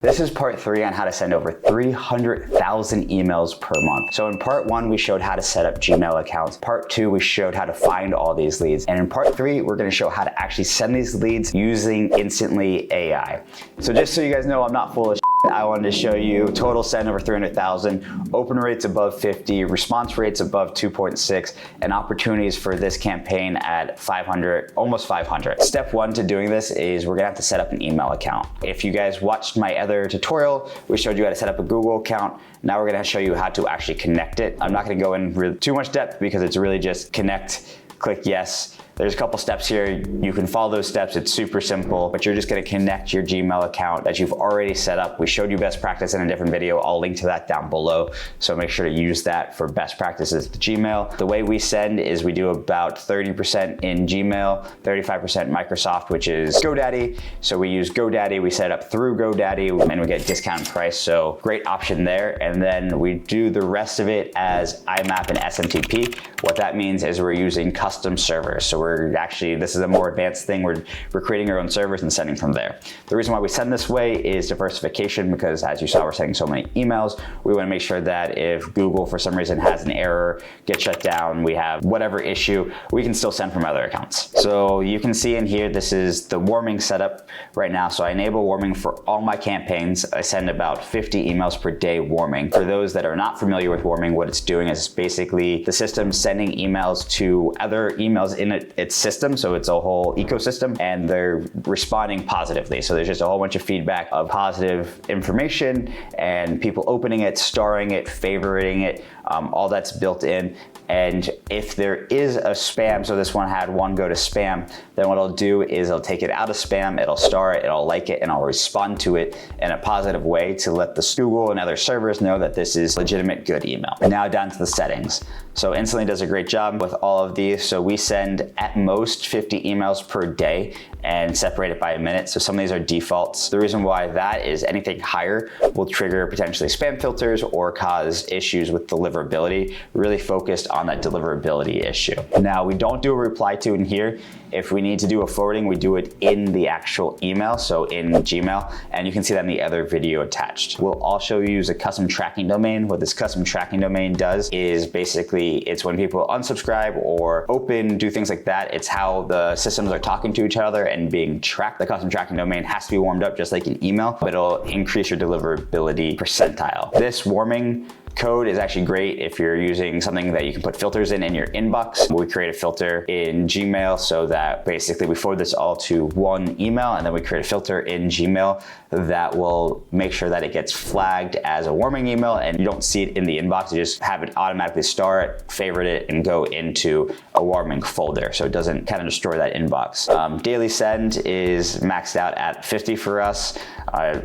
This is part 3 on how to send over 300,000 emails per month. So in part 1, we showed how to set up Gmail accounts. Part 2, we showed how to find all these leads. And in part 3, we're gonna show how to actually send these leads using Instantly AI. So just so you guys know, I'm not full of shit. I wanted to show you total send over 300,000, open rates above 50, response rates above 2.6, and opportunities for this campaign at 500, almost 500. Step 1 to doing this is we're gonna have to set up an email account. If you guys watched my other tutorial, we showed you how to set up a Google account. Now we're gonna show you how to actually connect it. I'm not gonna go in really too much depth because it's really just connect, click yes. There's a couple steps here. You can follow those steps. It's super simple, but you're just gonna connect your Gmail account that you've already set up. We showed you best practice in a different video. I'll link to that down below. So make sure to use that for best practices to Gmail. The way we send is we do about 30% in Gmail, 35% Microsoft, which is GoDaddy. So we use GoDaddy, we set up through GoDaddy, and we get discounted price. So great option there. And then we do the rest of it as IMAP and SMTP. What that means is we're using custom servers. So this is a more advanced thing. We're creating our own servers and sending from there. The reason why we send this way is diversification, because as you saw, we're sending so many emails. We want to make sure that if Google for some reason has an error, gets shut down, we have whatever issue, we can still send from other accounts. So you can see in here, this is the warming setup right now. So I enable warming for all my campaigns. I send about 50 emails per day warming. For those that are not familiar with warming, what it's doing is basically the system sending emails to other emails in its system. So it's a whole ecosystem and they're responding positively. So there's just a whole bunch of feedback of positive information and people opening it, starring it, favoriting it, all that's built in. And if there is a spam, so this one had one go to spam, then what I'll do is I'll take it out of spam, it'll star it, it'll like it, and I'll respond to it in a positive way to let the Google and other servers know that this is legitimate good email. Now down to the settings. So Instantly does a great job with all of these. So we send at most 50 emails per day and separate it by a minute. So some of these are defaults. The reason why that is anything higher will trigger potentially spam filters or cause issues with deliverability. Really focused on that deliverability issue. Now we don't do a reply to in here. If we need to do a forwarding, we do it in the actual email, so in Gmail, and you can see that in the other video attached. We'll also use a custom tracking domain. What this custom tracking domain does is basically, it's when people unsubscribe or open, do things like that, it's how the systems are talking to each other and being tracked. The custom tracking domain has to be warmed up just like an email, but it'll increase your deliverability percentile. This warming code is actually great if you're using something that you can put filters in your inbox. We create a filter in Gmail so that basically we forward this all to one email, and then we create a filter in Gmail that will make sure that it gets flagged as a warming email and you don't see it in the inbox. You just have it automatically star it, favorite it, and go into a warming folder so it doesn't kind of destroy that inbox. Daily send is maxed out at 50 for us.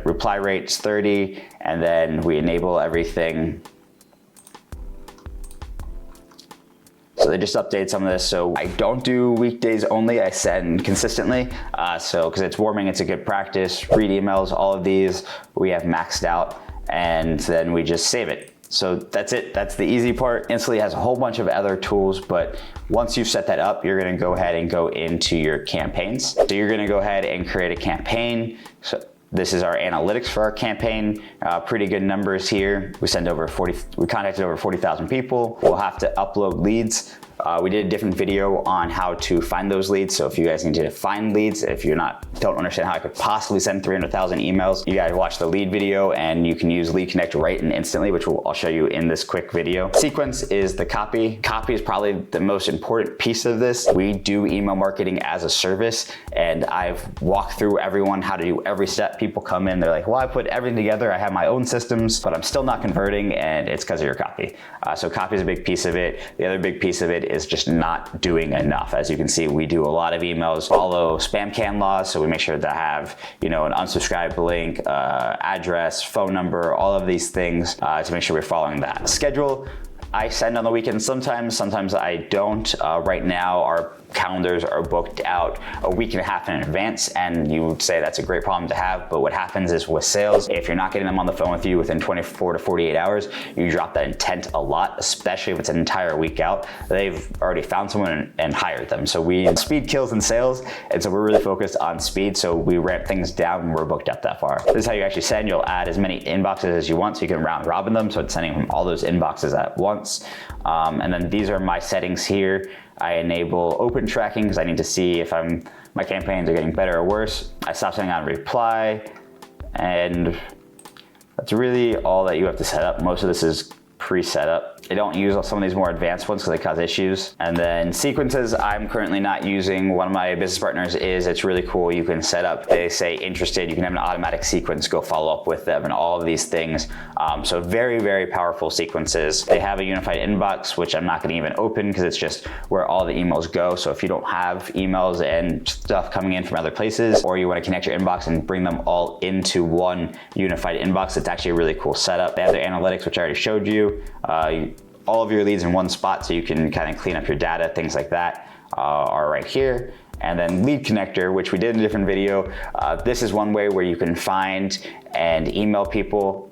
Reply rate's 30, and then we enable everything. So they just updated some of this. So I don't do weekdays only, I send consistently. Because it's warming, it's a good practice. Read emails, all of these we have maxed out, and then we just save it. So that's it, that's the easy part. Instantly has a whole bunch of other tools, but once you've set that up, you're gonna go ahead and go into your campaigns. So you're gonna go ahead and create a campaign. So this is our analytics for our campaign. Pretty good numbers here. We contacted over 40,000 people. We'll have to upload leads. We did a different video on how to find those leads. So if you guys need to find leads, if you're don't understand how I could possibly send 300,000 emails, you guys watch the lead video and you can use Lead Connect right and Instantly, which I'll show you in this quick video. Sequence is the copy. Copy is probably the most important piece of this. We do email marketing as a service, and I've walked through everyone how to do every step. People come in, they're like, well, I put everything together. I have my own systems, but I'm still not converting, and it's because of your copy. So copy is a big piece of it. The other big piece of it is just not doing enough. As you can see, we do a lot of emails, follow spam can laws, so we make sure to have, an unsubscribe link, address, phone number, all of these things to make sure we're following that. Schedule, I send on the weekend sometimes I don't. Right now, our calendars are booked out a week and a half in advance, and you would say that's a great problem to have, but what happens is with sales, if you're not getting them on the phone with you within 24 to 48 hours, you drop that intent a lot, especially if it's an entire week out. They've already found someone and hired them. So speed kills in sales, and so we're really focused on speed, so we ramp things down when we're booked up that far. This is how you actually send. You'll add as many inboxes as you want, so you can round robin them, so it's sending from all those inboxes at once. And then these are my settings here. I enable open tracking because I need to see if my campaigns are getting better or worse. I stop sending on reply, and that's really all that you have to set up. Most of this is pre-set up. I don't use some of these more advanced ones because they cause issues. And then sequences, I'm currently not using. One of my business partners is. It's really cool. You can set up, they say interested, you can have an automatic sequence, go follow up with them and all of these things. So very, very powerful sequences. They have a unified inbox, which I'm not gonna even open because it's just where all the emails go. So if you don't have emails and stuff coming in from other places, or you wanna connect your inbox and bring them all into one unified inbox, it's actually a really cool setup. They have their analytics, which I already showed you. All of your leads in one spot so you can kind of clean up your data, things like that are right here. And then lead connector, which we did in a different video. This is one way where you can find and email people.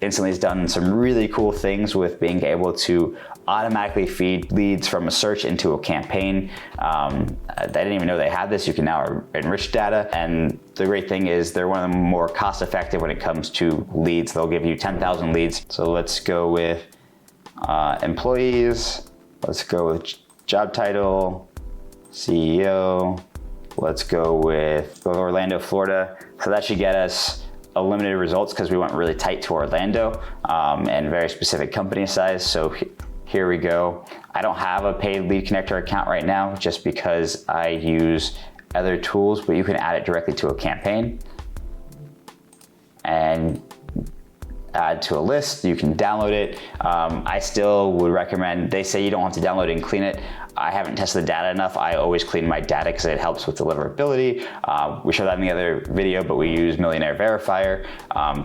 Instantly has done some really cool things with being able to automatically feed leads from a search into a campaign. I didn't even know they had this. You can now enrich data. And the great thing is they're one of the more cost effective when it comes to leads. They'll give you 10,000 leads. So let's go with employees. Let's go with job title, CEO. Let's go with Orlando, Florida. So that should get us limited results because we went really tight to Orlando and very specific company size. So here we go. I don't have a paid lead connector account right now just because I use other tools, but you can add it directly to a campaign and add to a list. You can download it. I still would recommend, they say you don't have to download it and clean it. I haven't tested the data enough. I always clean my data because it helps with deliverability. We showed that in the other video, but we use Millionaire Verifier.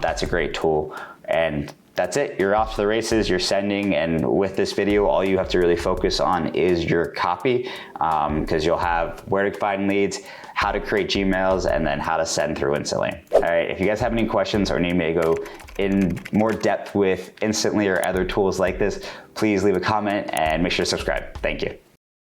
That's a great tool. And that's it, you're off to the races, you're sending, and with this video, all you have to really focus on is your copy, because you'll have where to find leads, how to create Gmails, and then how to send through Instantly. All right, if you guys have any questions or need me to go in more depth with Instantly or other tools like this, please leave a comment and make sure to subscribe. Thank you.